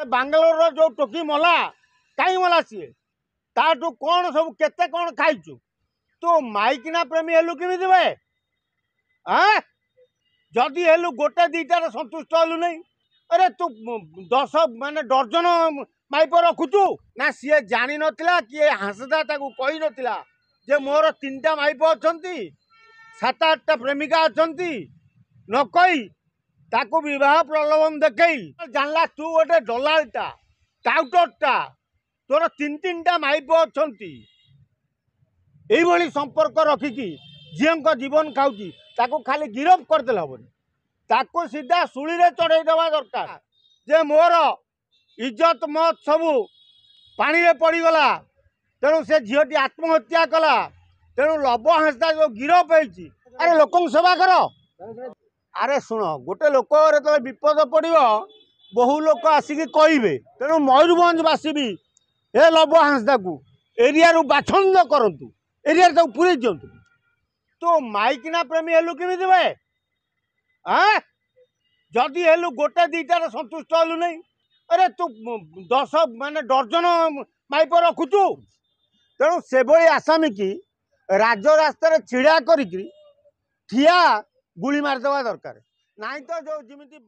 बांगालोर जो टोकी मला कहीं मला सी ताठू कौन सब केते कौन खाइचु तू माइकिना प्रेमी हेलु किमिति बे हाँ जदि हेलु गोटे दीटार संतुष्ट हेलु नहीं अरे तू 10 माने दर्जन माइप रखुचु ना सी जानी नथिला किए हासदा ताकू कहि नथिला जे मोर 3टा माइप अछंती 7-8टा प्रेमिका अछंती न कही ताकू विवाह प्रलोभन देखई जानला तू गोटे दलालटा टाउटरटा तोर 3-3टा माइप अछंती एई भली संपर्क रखिकी झीओं जीवन खाऊची ताकू खाली गिरफ करदेले हबनी ताकू सीधा सुली रे चढ़ई देवा दरकार जे मोर इज्जत मत सबू पानी रे पड़गला तेणु से झीटी आत्महत्या कला तेणु लव हांसदा जो गिरफ होती अरे लोक सेवा कर अरे शुण गोटे लोक जो विपद पड़ो बहु लोक आसिक कहे तेणु मयूरभंजवासी भी ए लव हांसदा को एरिया बाछंद करतु एरिया पूरे दिंतु तो माइकिना प्रेमी हेलु किमिति बे हाँ जदि हेलु गोटे दीटार संतुष्ट हेलु नहीं अरे तू 10 माने दर्जन माइप रखुचु तेणु से भली आसामी की राज रास्तार छिड़ा करी ठिया गुली मारदेवा दरकार नाई तो जो जिमिति